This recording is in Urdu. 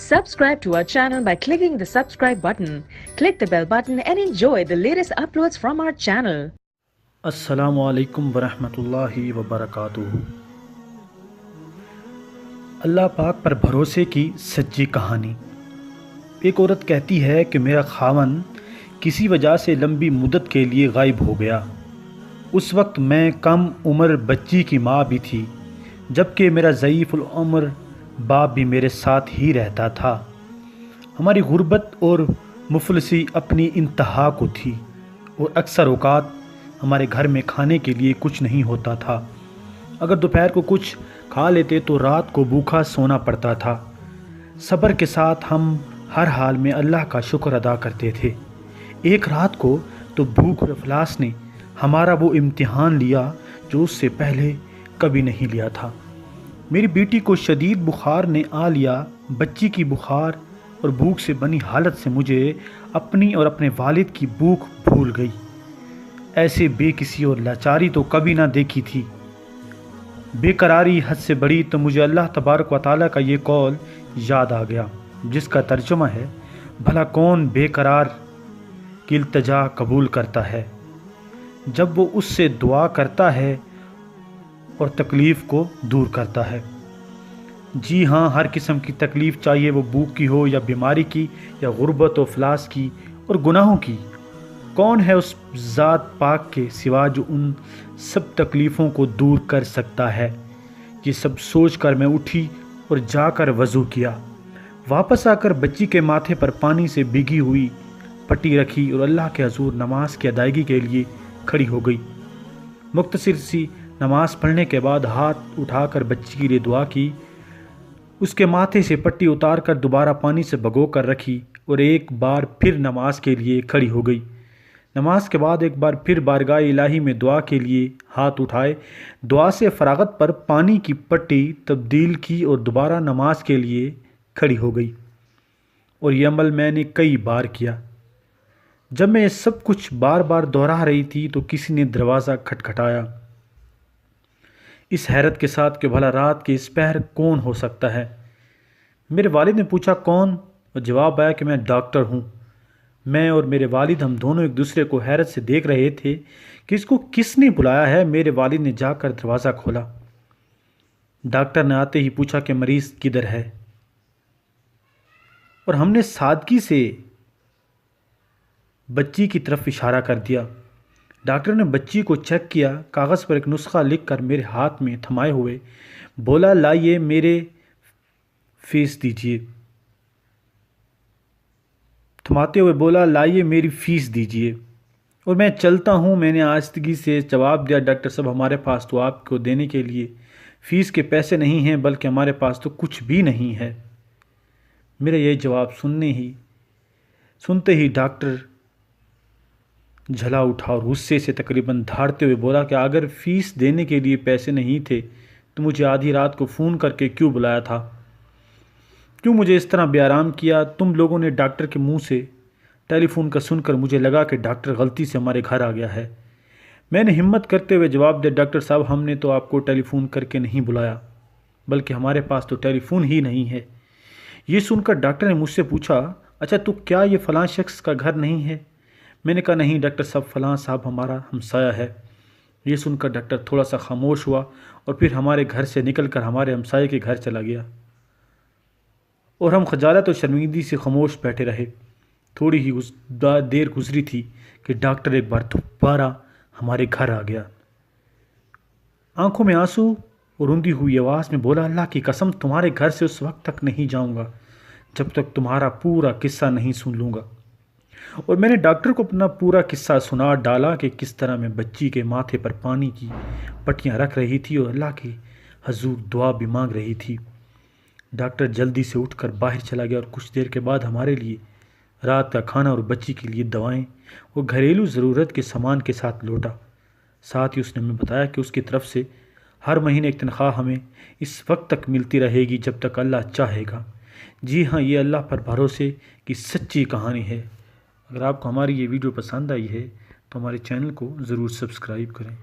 Subscribe to our channel by clicking the subscribe button. Click the bell button and enjoy the latest uploads from our channel. السلام علیکم ورحمۃ اللہ وبرکاتہ۔ اللہ پاک پر بھروسے کی سچی کہانی۔ ایک عورت کہتی ہے کہ میرا خاوند کسی وجہ سے لمبی مدت کے لیے غائب ہو گیا۔ اس وقت میں کم عمر بچی کی ماں بھی تھی، جبکہ میرا ضعیف العمر باپ بھی میرے ساتھ ہی رہتا تھا۔ ہماری غربت اور مفلسی اپنی انتہا کو تھی اور اکثر اوقات ہمارے گھر میں کھانے کے لیے کچھ نہیں ہوتا تھا۔ اگر دوپہر کو کچھ کھا لیتے تو رات کو بھوکا سونا پڑتا تھا۔ صبر کے ساتھ ہم ہر حال میں اللہ کا شکر ادا کرتے تھے۔ ایک رات کو تو بھوک اور افلاس نے ہمارا وہ امتحان لیا جو اس سے پہلے کبھی نہیں لیا تھا۔ میری بیٹی کو شدید بخار نے آ لیا۔ بچی کی بخار اور بھوک سے بنی حالت سے مجھے اپنی اور اپنے والد کی بھوک بھول گئی۔ ایسے بے کسی اور لاچاری تو کبھی نہ دیکھی تھی۔ بے قراری حد سے بڑی تو مجھے اللہ تبارک و تعالیٰ کا یہ قول یاد آ گیا، جس کا ترجمہ ہے، بھلا کون بے قرار کی التجا قبول کرتا ہے جب وہ اس سے دعا کرتا ہے اور تکلیف کو دور کرتا ہے۔ جی ہاں، ہر قسم کی تکلیف، چاہیے وہ بھوک کی ہو یا بیماری کی یا غربت و افلاس کی اور گناہوں کی۔ کون ہے اس ذات پاک کے سوا جو ان سب تکلیفوں کو دور کر سکتا ہے؟ یہ سب سوچ کر میں اٹھی اور جا کر وضو کیا۔ واپس آ کر بچی کے ماتھے پر پانی سے بھیگی ہوئی پٹی رکھی اور اللہ کے حضور نماز کی ادائیگی کے لیے کھڑی ہو گئی۔ مختصر سی نماز پڑھنے کے بعد ہاتھ اٹھا کر بچی کے لیے دعا کی، اس کے ماتھے سے پٹی اتار کر دوبارہ پانی سے بھگو کر رکھی اور ایک بار پھر نماز کے لیے کھڑی ہو گئی۔ نماز کے بعد ایک بار پھر بارگاہ الہی میں دعا کے لیے ہاتھ اٹھائے، دعا سے فراغت پر پانی کی پٹی تبدیل کی اور دوبارہ نماز کے لیے کھڑی ہو گئی۔ اور یہ عمل میں نے کئی بار کیا۔ جب میں یہ سب کچھ بار بار دہرا رہی تھی تو کسی نے دروازہ کھٹکھٹایا، اس حیرت کے ساتھ کہ بھلا رات کے اس پہر کون ہو سکتا ہے۔ میرے والد نے پوچھا کون، اور جواب آیا کہ میں ڈاکٹر ہوں۔ میں اور میرے والد ہم دونوں ایک دوسرے کو حیرت سے دیکھ رہے تھے کہ اس کو کس نے بلایا ہے۔ میرے والد نے جا کر دروازہ کھولا۔ ڈاکٹر نے آتے ہی پوچھا کہ مریض کدھر ہے، اور ہم نے سادگی سے بچی کی طرف اشارہ کر دیا۔ ڈاکٹر نے بچی کو چیک کیا، کاغذ پر ایک نسخہ لکھ کر میرے ہاتھ میں تھمائے ہوئے بولا، لائیے میرے فیس دیجیے۔ تھماتے ہوئے بولا، لائیے میری فیس دیجیے۔ اور میں چلتا ہوں۔ میں نے آہستگی سے جواب دیا، ڈاکٹر صاحب ہمارے پاس تو آپ کو دینے کے لیے فیس کے پیسے نہیں ہیں، بلکہ ہمارے پاس تو کچھ بھی نہیں ہے۔ میرا یہ جواب سنتے ہی ڈاکٹر جھلا اٹھا اور غصے سے تقریباً دھاڑتے ہوئے بولا کہ اگر فیس دینے کے لیے پیسے نہیں تھے تو مجھے آدھی رات کو فون کر کے کیوں بلایا تھا؟ کیوں مجھے اس طرح بے آرام کیا؟ تم لوگوں نے ڈاکٹر کے منہ سے ٹیلی فون کا سن کر مجھے لگا کہ ڈاکٹر غلطی سے ہمارے گھر آ گیا ہے۔ میں نے ہمت کرتے ہوئے جواب دیا، ڈاکٹر صاحب ہم نے تو آپ کو ٹیلی فون کر کے نہیں بلایا، بلکہ ہمارے پاس تو ٹیلی فون ہی نہیں ہے۔ یہ سن کر ڈاکٹر نے مجھ سے پوچھا، اچھا تو کیا یہ فلاں شخص کا گھر نہیں ہے؟ میں نے کہا نہیں ڈاکٹر صاحب، فلاں صاحب ہمارا ہمسایہ ہے۔ یہ سن کر ڈاکٹر تھوڑا سا خاموش ہوا اور پھر ہمارے گھر سے نکل کر ہمارے ہمسائے کے گھر چلا گیا، اور ہم خجالت اور شرمندگی سے خاموش بیٹھے رہے۔ تھوڑی ہی دیر گزری تھی کہ ڈاکٹر ایک بار دوبارہ ہمارے گھر آ گیا۔ آنکھوں میں آنسو اور روندی ہوئی آواز میں بولا، اللہ کی قسم تمہارے گھر سے اس وقت تک نہیں جاؤں گا جب تک تمہارا پورا قصہ نہیں سن لوں گا۔ اور میں نے ڈاکٹر کو اپنا پورا قصہ سنا ڈالا کہ کس طرح میں بچی کے ماتھے پر پانی کی پٹیاں رکھ رہی تھی اور اللہ کے حضور دعا بھی مانگ رہی تھی۔ ڈاکٹر جلدی سے اٹھ کر باہر چلا گیا اور کچھ دیر کے بعد ہمارے لیے رات کا کھانا اور بچی کے لیے دوائیں اور گھریلو ضرورت کے سامان کے ساتھ لوٹا۔ ساتھ ہی اس نے ہمیں بتایا کہ اس کی طرف سے ہر مہینے ایک تنخواہ ہمیں اس وقت تک ملتی رہے گی جب تک اللہ چاہے گا۔ جی ہاں، یہ اللہ پر بھروسے کی سچی کہانی ہے۔ اگر آپ کو ہماری یہ ویڈیو پسند آئی ہے تو ہمارے چینل کو ضرور سبسکرائب کریں۔